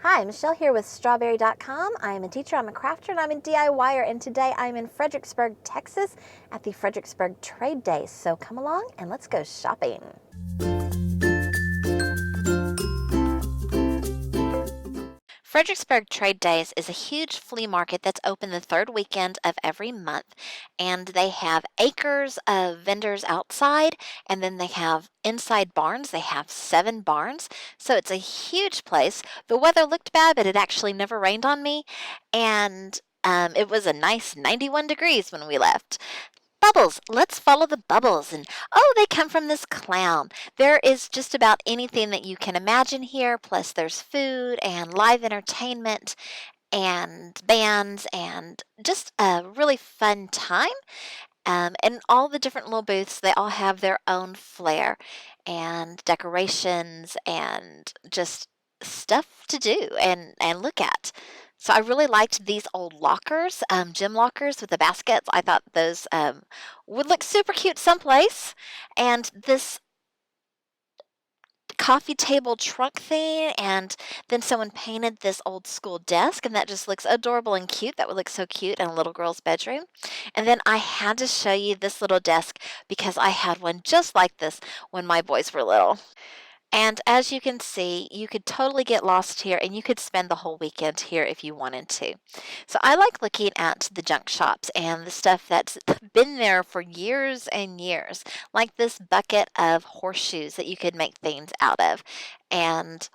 Hi, Michelle here with StrawBearie.com. I am a teacher, I'm a crafter, and I'm a DIYer, and today I'm in Fredericksburg, Texas at the Fredericksburg Trade Days. So come along and let's go shopping. Fredericksburg Trade Days is a huge flea market that's open the third weekend of every month, and they have acres of vendors outside, and then they have inside barns. They have 7 barns, so it's a huge place. The weather looked bad, but it actually never rained on me, and it was a nice 91 degrees when we left. Bubbles. Let's follow the bubbles. And oh, they come from this clown. There is just about anything that you can imagine here. Plus, there's food and live entertainment and bands and just a really fun time. And all the different little booths, they all have their own flair and decorations and just stuff to do and look at. So I really liked these old lockers, gym lockers with the baskets. I thought those would look super cute someplace. And this coffee table trunk thing, and then someone painted this old school desk, and that just looks adorable and cute. That would look so cute in a little girl's bedroom. And then I had to show you this little desk because I had one just like this when my boys were little. And as you can see, you could totally get lost here and you could spend the whole weekend here if you wanted to. So I like looking at the junk shops and the stuff that's been there for years and years, like this bucket of horseshoes that you could make things out of. And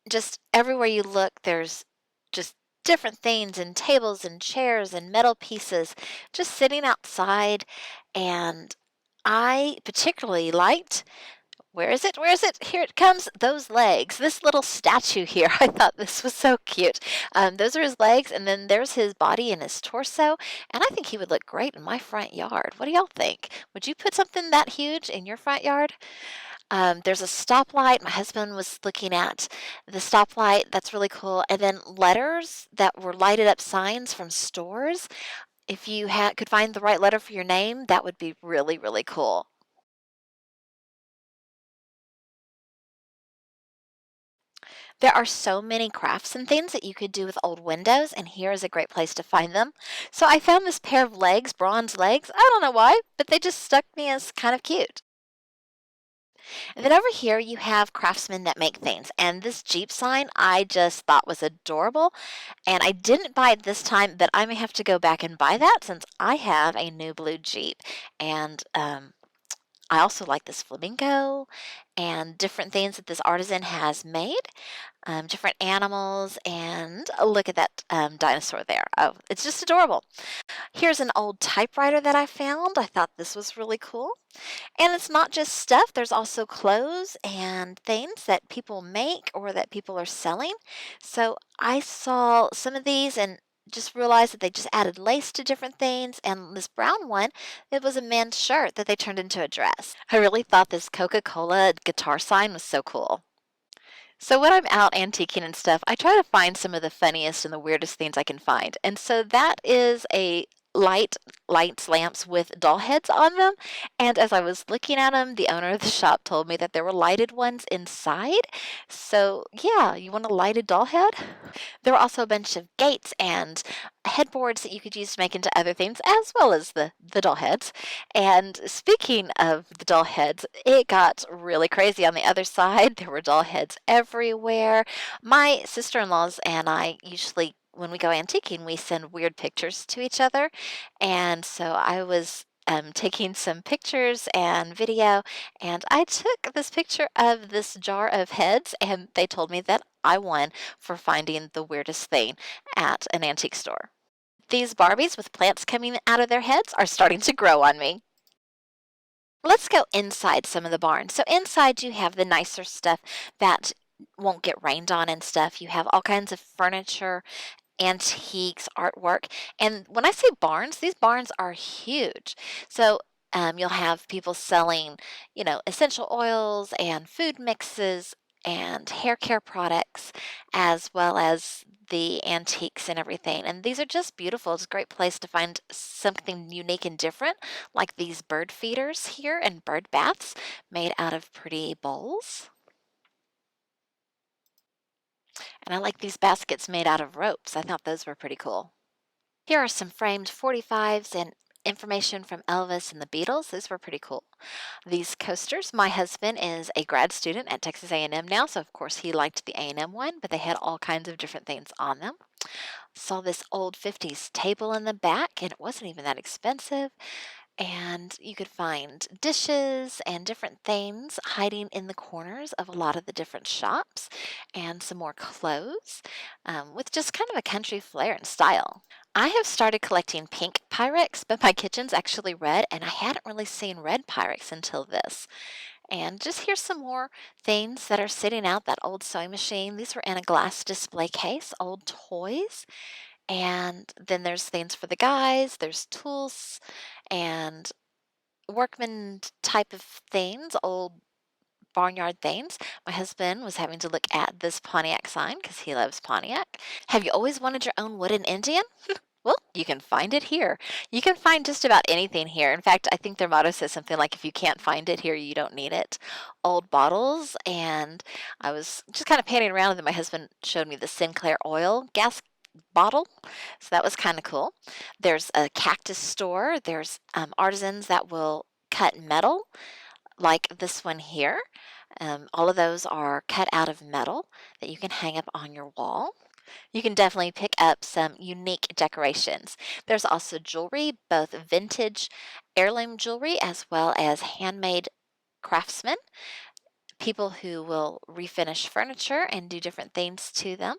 just everywhere you look, there's just different things and tables and chairs and metal pieces just sitting outside. And I particularly liked, where is it? Where is it? Here it comes. Those legs. This little statue here. I thought this was so cute. Those are his legs, and then there's his body and his torso. And I think he would look great in my front yard. What do y'all think? Would you put something that huge in your front yard? There's a stoplight. My husband was looking at the stoplight. That's really cool. And then letters that were lighted up signs from stores. If you could find the right letter for your name, that would be really, really cool. There are so many crafts and things that you could do with old windows, and here is a great place to find them. So I found this pair of legs, bronze legs. I don't know why, but they just struck me as kind of cute. And then over here you have craftsmen that make things, and this Jeep sign I just thought was adorable, and I didn't buy it this time, but I may have to go back and buy that since I have a new blue Jeep. And I also like this flamingo and different things that this artisan has made, different animals, and look at that dinosaur there. Oh, it's just adorable. Here's an old typewriter that I found. I thought this was really cool. And it's not just stuff, there's also clothes and things that people make or that people are selling. So I saw some of these and just realized that they just added lace to different things. And this brown one, it was a men's shirt that they turned into a dress. I really thought this Coca-Cola guitar sign was so cool. So when I'm out antiquing and stuff, I try to find some of the funniest and the weirdest things I can find. And so that is a lights lamps with doll heads on them. And as I was looking at them, the owner of the shop told me that there were lighted ones inside. So yeah, you want a lighted doll head? There were also a bunch of gates and headboards that you could use to make into other things, as well as the doll heads. And speaking of the doll heads, it got really crazy on the other side. There were doll heads everywhere. My sister-in-laws and I usually, when we go antiquing, we send weird pictures to each other. And so I was taking some pictures and video, and I took this picture of this jar of heads, and they told me that I won for finding the weirdest thing at an antique store. These Barbies with plants coming out of their heads are starting to grow on me. Let's go inside some of the barns. So inside you have the nicer stuff that won't get rained on and stuff. You have all kinds of furniture, antiques, artwork. And when I say barns, these barns are huge. So you'll have people selling, essential oils and food mixes and hair care products, as well as the antiques and everything. And these are just beautiful. It's a great place to find something unique and different, like these bird feeders here and bird baths made out of pretty bowls. And I like these baskets made out of ropes. I thought those were pretty cool. Here are some framed 45s and information from Elvis and the Beatles. Those were pretty cool. These coasters, my husband is a grad student at Texas A&M now, so of course he liked the A&M one, but they had all kinds of different things on them. Saw this old 50s table in the back, and it wasn't even that expensive. And you could find dishes and different things hiding in the corners of a lot of the different shops, and some more clothes with just kind of a country flair and style. I have started collecting pink Pyrex, but my kitchen's actually red, and I hadn't really seen red Pyrex until this. And just here's some more things that are sitting out. That old sewing machine. These were in a glass display case, old toys. And then there's things for the guys, there's tools and workman type of things, old barnyard things. My husband was having to look at this Pontiac sign because he loves Pontiac. Have you always wanted your own wooden Indian? Well, you can find it here. You can find just about anything here. In fact, I think their motto says something like, if you can't find it here, you don't need it. Old bottles, and I was just kind of panning around, and then my husband showed me the Sinclair oil gas bottle. So that was kind of cool. There's a cactus store. There's artisans that will cut metal, like this one here. All of those are cut out of metal that you can hang up on your wall. You can definitely pick up some unique decorations. There's also jewelry, both vintage heirloom jewelry as well as handmade craftsmen, people who will refinish furniture and do different things to them.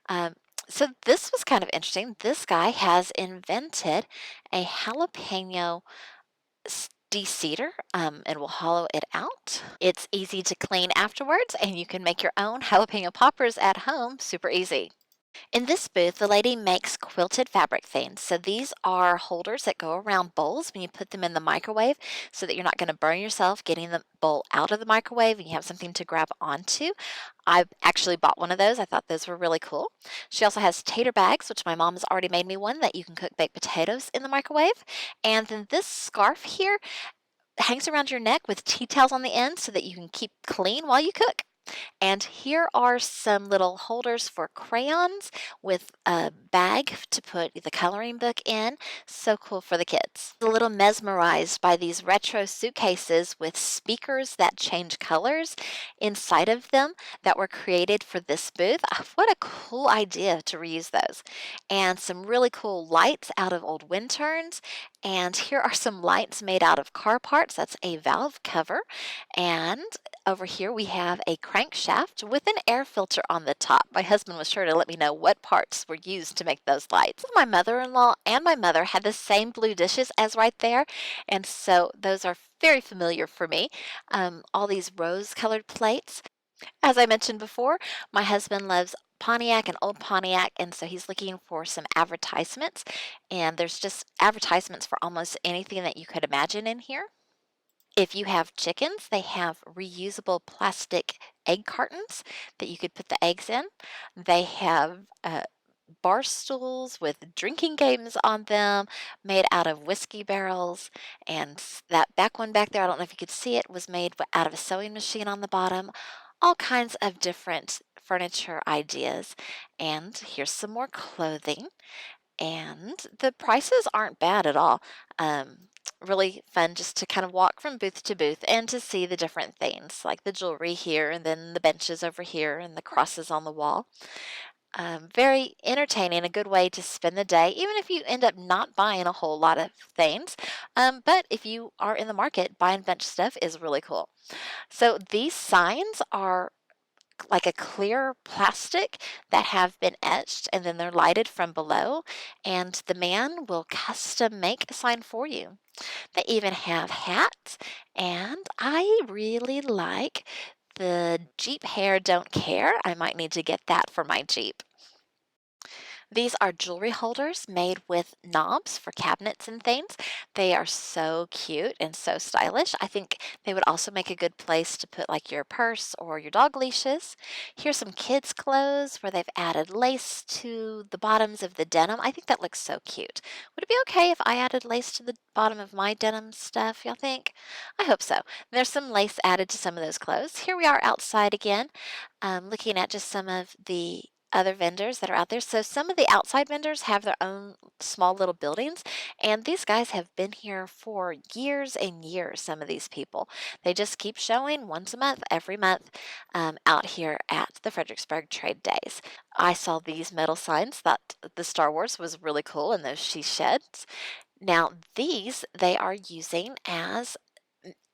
Um, so this was kind of interesting. This guy has invented a jalapeno de-seeder and will hollow it out. It's easy to clean afterwards, and you can make your own jalapeno poppers at home super easy. In this booth, the lady makes quilted fabric things. So these are holders that go around bowls when you put them in the microwave, so that you're not going to burn yourself getting the bowl out of the microwave, and you have something to grab onto. I actually bought one of those. I thought those were really cool. She also has tater bags, which my mom has already made me one that you can cook baked potatoes in the microwave. And then this scarf here hangs around your neck with tea towels on the end so that you can keep clean while you cook. And here are some little holders for crayons with a bag to put the coloring book in. So cool for the kids. A little mesmerized by these retro suitcases with speakers that change colors inside of them that were created for this booth. What a cool idea to reuse those. And some really cool lights out of old wind turbines. And here are some lights made out of car parts. That's a valve cover. And over here we have a crankshaft with an air filter on the top. My husband was sure to let me know what parts were used to make those lights. My mother-in-law and my mother had the same blue dishes as right there, and so those are very familiar for me. All these rose-colored plates. As I mentioned before, my husband loves Pontiac and old Pontiac, and so he's looking for some advertisements, and there's just advertisements for almost anything that you could imagine in here. If you have chickens, they have reusable plastic egg cartons that you could put the eggs in. They have bar stools with drinking games on them made out of whiskey barrels. And that back one back there, I don't know if you could see it, was made out of a sewing machine on the bottom. All kinds of different furniture ideas. And here's some more clothing. And the prices aren't bad at all. Really fun just to kind of walk from booth to booth and to see the different things, like the jewelry here and then the benches over here and the crosses on the wall. Very entertaining, a good way to spend the day, even if you end up not buying a whole lot of things. But if you are in the market, buying a bunch of stuff is really cool. So these signs are like a clear plastic that have been etched, and then they're lighted from below, and the man will custom make a sign for you. They even have hats, and I really like the Jeep hair don't care. I might need to get that for my Jeep. These are jewelry holders made with knobs for cabinets and things. They are so cute and so stylish. I think they would also make a good place to put like your purse or your dog leashes. Here's some kids' clothes where they've added lace to the bottoms of the denim. I think that looks so cute. Would it be okay if I added lace to the bottom of my denim stuff, y'all think? I hope so. There's some lace added to some of those clothes. Here we are outside again, looking at just some of the other vendors that are out there. So some of the outside vendors have their own small little buildings, and these guys have been here for years and years. Some of these people, they just keep showing once a month, every month, out here at the Fredericksburg Trade Days. I saw these metal signs, thought the Star Wars was really cool, and those she sheds. Now, these they are using as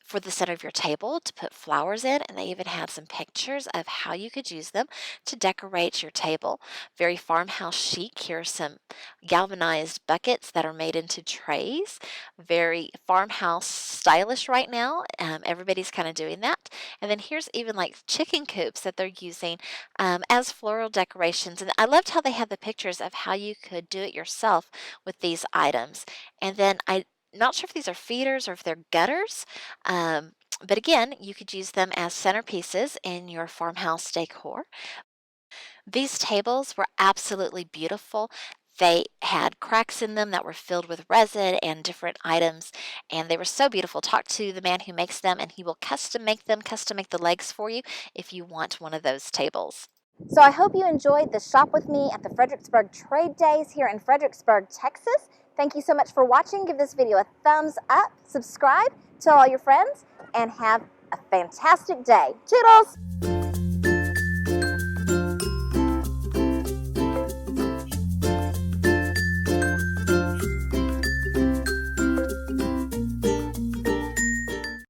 for the center of your table to put flowers in, and they even had some pictures of how you could use them to decorate your table. Very farmhouse chic. Here are some galvanized buckets that are made into trays. Very farmhouse stylish right now. Everybody's kind of doing that. And then here's even like chicken coops that they're using as floral decorations. And I loved how they had the pictures of how you could do it yourself with these items. And then I not sure if these are feeders or if they're gutters, but again, you could use them as centerpieces in your farmhouse decor. These tables were absolutely beautiful. They had cracks in them that were filled with resin and different items, and they were so beautiful. Talk to the man who makes them, and he will custom make them, custom make the legs for you if you want one of those tables. So I hope you enjoyed the shop with me at the Fredericksburg Trade Days here in Fredericksburg, Texas. Thank you so much for watching. Give this video a thumbs up, subscribe, tell all your friends, and have a fantastic day. Toodles!